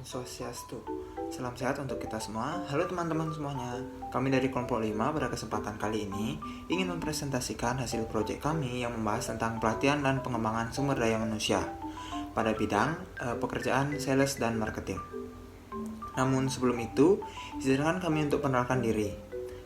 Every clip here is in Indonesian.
Swastiastu. Salam sehat untuk kita semua. Halo teman-teman semuanya. Kami dari kelompok 5 pada kesempatan kali ini ingin mempresentasikan hasil proyek kami yang membahas tentang pelatihan dan pengembangan sumber daya manusia pada bidang pekerjaan sales dan marketing. Namun sebelum itu, izinkan kami untuk perkenalkan diri.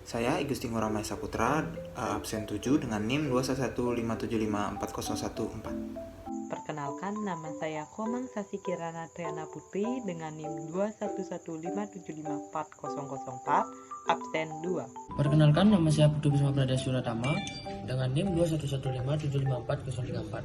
Saya Igusti Ngurah Saputra, absen 7 dengan NIM 21157540114. Perkenalkan, nama saya Komang Sasi Kirana Triana Putri dengan NIM 211575404, absen 2. Perkenalkan, nama saya Putu Bisma Prada Suratama dengan NIM 211575404.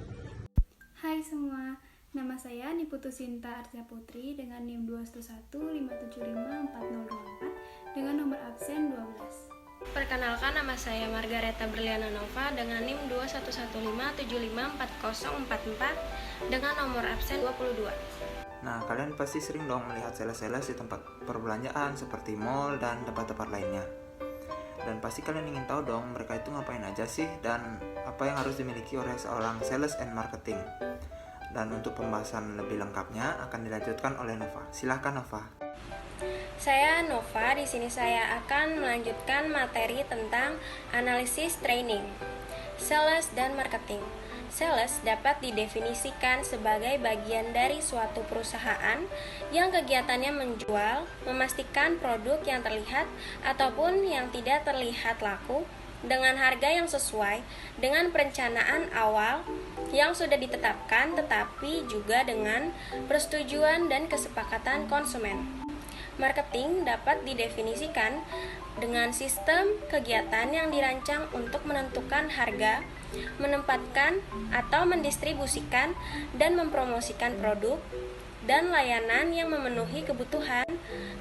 Hai semua, nama saya Niputu Sinta Artia Putri dengan NIM 211575404 dengan nomor absen 12. Perkenalkan, nama saya Margareta Berliana Nova dengan NIM 21157540444 dengan nomor absen 22. Nah, kalian pasti sering dong melihat sales-sales di tempat perbelanjaan seperti mall dan tempat-tempat lainnya. Dan pasti kalian ingin tahu dong mereka itu ngapain aja sih dan apa yang harus dimiliki oleh seorang sales and marketing. Dan untuk pembahasan lebih lengkapnya akan dilanjutkan oleh Nova. Silahkan Nova. Saya Nova, di sini saya akan melanjutkan materi tentang analisis training, sales dan marketing. Sales dapat didefinisikan sebagai bagian dari suatu perusahaan yang kegiatannya menjual, memastikan produk yang terlihat ataupun yang tidak terlihat laku dengan harga yang sesuai dengan perencanaan awal yang sudah ditetapkan, tetapi juga dengan persetujuan dan kesepakatan konsumen. Marketing dapat didefinisikan dengan sistem kegiatan yang dirancang untuk menentukan harga, menempatkan atau mendistribusikan dan mempromosikan produk dan layanan yang memenuhi kebutuhan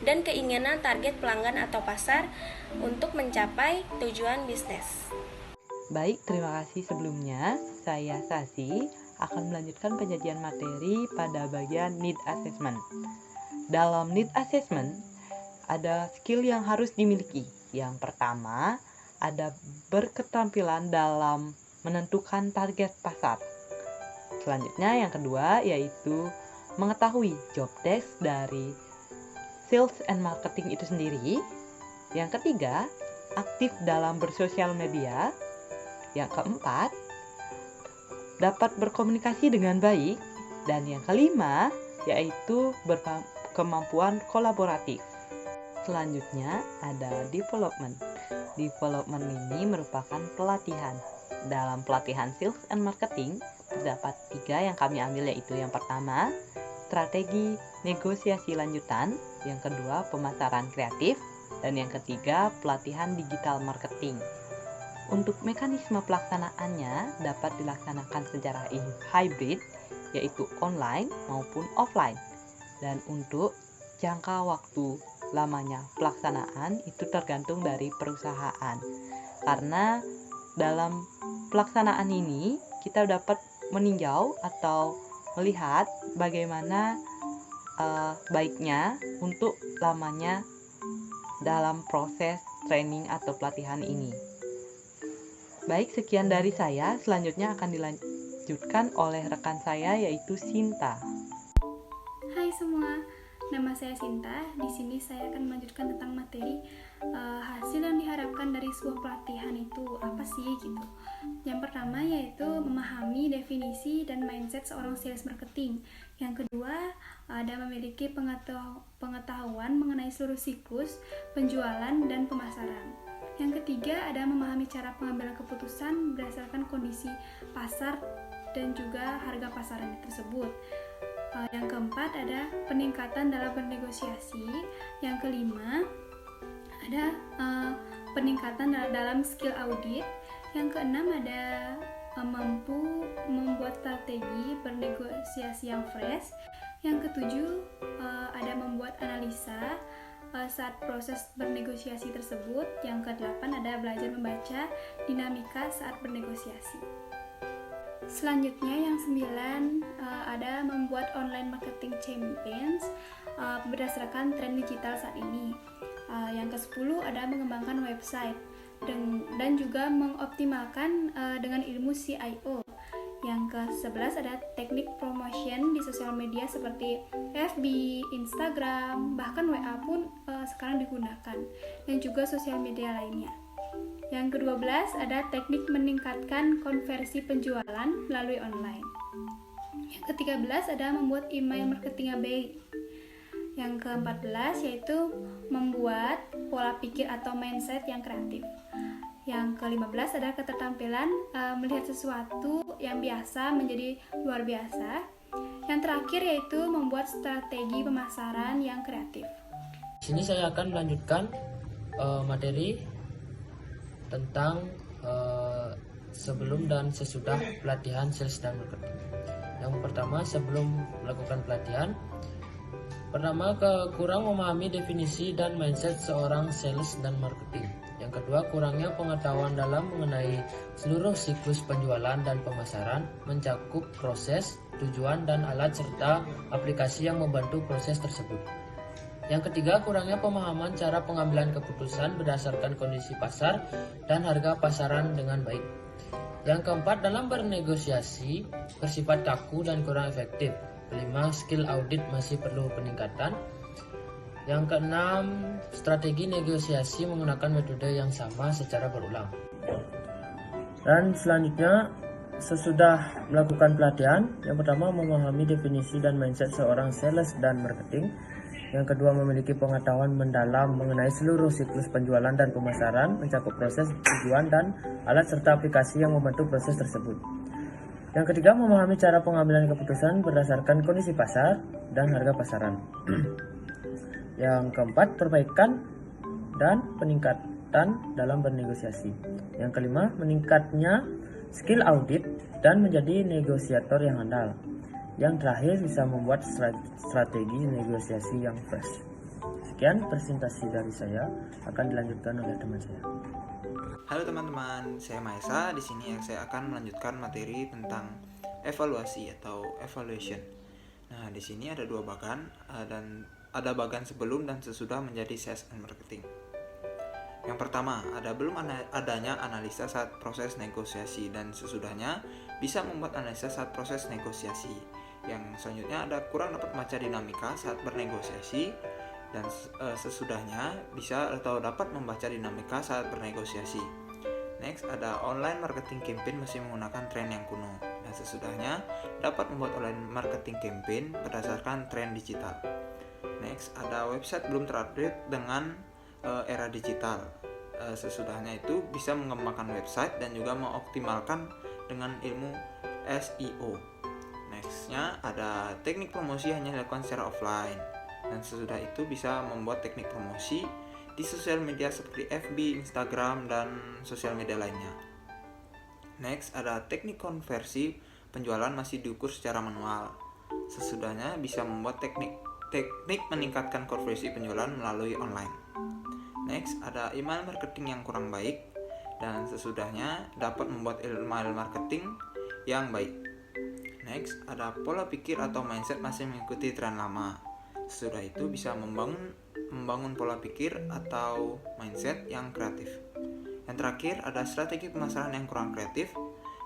dan keinginan target pelanggan atau pasar untuk mencapai tujuan bisnis. Baik, terima kasih sebelumnya. Saya Sasi akan melanjutkan penyajian materi pada bagian need assessment. Dalam need assessment, ada skill yang harus dimiliki. Yang pertama, ada berketerampilan dalam menentukan target pasar. Selanjutnya, yang kedua, yaitu mengetahui job desk dari sales and marketing itu sendiri. Yang ketiga, aktif dalam bersosial media. Yang keempat, dapat berkomunikasi dengan baik. Dan yang kelima, yaitu kemampuan kolaboratif. Selanjutnya ada development. Development ini merupakan pelatihan. Dalam pelatihan sales and marketing terdapat 3 yang kami ambil, yaitu yang pertama, strategi negosiasi lanjutan, yang kedua, pemasaran kreatif, dan yang ketiga, pelatihan digital marketing. Untuk mekanisme pelaksanaannya dapat dilaksanakan secara hybrid, yaitu online maupun offline. Dan untuk jangka waktu lamanya pelaksanaan itu tergantung dari perusahaan. Karena dalam pelaksanaan ini kita dapat meninjau atau melihat bagaimana baiknya untuk lamanya dalam proses training atau pelatihan ini. Baik, sekian dari saya. Selanjutnya akan dilanjutkan oleh rekan saya, yaitu Sinta. Hai semua, nama saya Sinta. Di sini saya akan melanjutkan tentang materi hasil yang diharapkan dari sebuah pelatihan itu apa sih gitu. Yang pertama yaitu memahami definisi dan mindset seorang sales marketing. Yang kedua, ada memiliki pengetahuan mengenai seluruh siklus penjualan dan pemasaran. Yang ketiga, ada memahami cara pengambilan keputusan berdasarkan kondisi pasar dan juga harga pasaran tersebut. Yang keempat, ada peningkatan dalam bernegosiasi. Yang kelima, ada peningkatan dalam skill audit. Yang keenam, ada mampu membuat strategi bernegosiasi yang fresh. Yang ketujuh, ada membuat analisa saat proses bernegosiasi tersebut. Yang kedelapan, ada belajar membaca dinamika saat bernegosiasi. Selanjutnya yang 9, ada membuat online marketing campaigns berdasarkan tren digital saat ini. Yang ke-10 ada mengembangkan website dan juga mengoptimalkan dengan ilmu CIO. Yang ke-11 ada teknik promotion di sosial media seperti FB, Instagram, bahkan WA pun sekarang digunakan, dan juga sosial media lainnya. Yang ke-12 ada teknik meningkatkan konversi penjualan melalui online. Yang ke-13 ada membuat email marketing yang baik. Yang ke-14 yaitu membuat pola pikir atau mindset yang kreatif. Yang ke-15 adalah keterampilan melihat sesuatu yang biasa menjadi luar biasa. Yang terakhir yaitu membuat strategi pemasaran yang kreatif. Di sini saya akan melanjutkan materi tentang sebelum dan sesudah pelatihan sales dan marketing. Yang pertama, sebelum melakukan pelatihan, pertama kurang memahami definisi dan mindset seorang sales dan marketing. Yang kedua, kurangnya pengetahuan dalam mengenai seluruh siklus penjualan dan pemasaran, mencakup proses, tujuan, dan alat serta aplikasi yang membantu proses tersebut. Yang ketiga, kurangnya pemahaman cara pengambilan keputusan berdasarkan kondisi pasar dan harga pasaran dengan baik. Yang keempat, dalam bernegosiasi bersifat kaku dan kurang efektif. Kelima, skill audit masih perlu peningkatan. Yang keenam, strategi negosiasi menggunakan metode yang sama secara berulang. Dan selanjutnya, sesudah melakukan pelatihan, yang pertama memahami definisi dan mindset seorang sales dan marketing. Yang kedua, memiliki pengetahuan mendalam mengenai seluruh siklus penjualan dan pemasaran, mencakup proses, tujuan, dan alat serta aplikasi yang membantu proses tersebut. Yang ketiga, memahami cara pengambilan keputusan berdasarkan kondisi pasar dan harga pasaran. Yang keempat, perbaikan dan peningkatan dalam bernegosiasi. Yang kelima, meningkatnya skill audit dan menjadi negosiator yang handal. Yang terakhir, bisa membuat strategi negosiasi yang fresh. Sekian presentasi dari saya, akan dilanjutkan oleh teman saya. Halo teman-teman, saya Maesa. Di sini saya akan melanjutkan materi tentang evaluasi atau evaluation. Nah, di sini ada dua bagan dan ada bagan sebelum dan sesudah menjadi sales and marketing. Yang pertama, ada belum adanya analisa saat proses negosiasi, dan sesudahnya bisa membuat analisa saat proses negosiasi. Yang selanjutnya ada kurang dapat membaca dinamika saat bernegosiasi, dan sesudahnya bisa atau dapat membaca dinamika saat bernegosiasi. Next, ada online marketing campaign masih menggunakan tren yang kuno, dan sesudahnya dapat membuat online marketing campaign berdasarkan tren digital. Next, ada website belum terupdate dengan era digital. Sesudahnya itu bisa mengembangkan website dan juga mengoptimalkan dengan ilmu SEO. Nextnya ada teknik promosi hanya dilakukan secara offline, dan sesudah itu bisa membuat teknik promosi di sosial media seperti FB, Instagram, dan sosial media lainnya. Next, ada teknik konversi penjualan masih diukur secara manual. Sesudahnya bisa membuat teknik meningkatkan konversi penjualan melalui online. Next, ada email marketing yang kurang baik, dan sesudahnya dapat membuat email marketing yang baik. Next, ada pola pikir atau mindset masih mengikuti tren lama. Sesudah itu bisa membangun pola pikir atau mindset yang kreatif. Yang terakhir, ada strategi pemasaran yang kurang kreatif,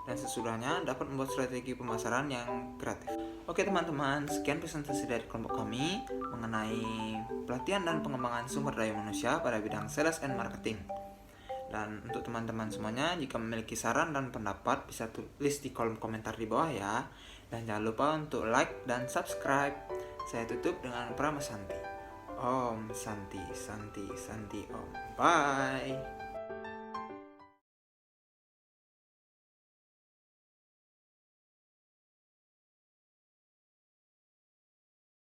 dan sesudahnya dapat membuat strategi pemasaran yang kreatif. Oke teman-teman, sekian presentasi dari kelompok kami mengenai pelatihan dan pengembangan sumber daya manusia pada bidang sales and marketing. Dan untuk teman-teman semuanya, jika memiliki saran dan pendapat bisa tulis di kolom komentar di bawah ya. Dan jangan lupa untuk like dan subscribe. Saya tutup dengan Prama Santi. Om Santi Santi Santi Om. Bye.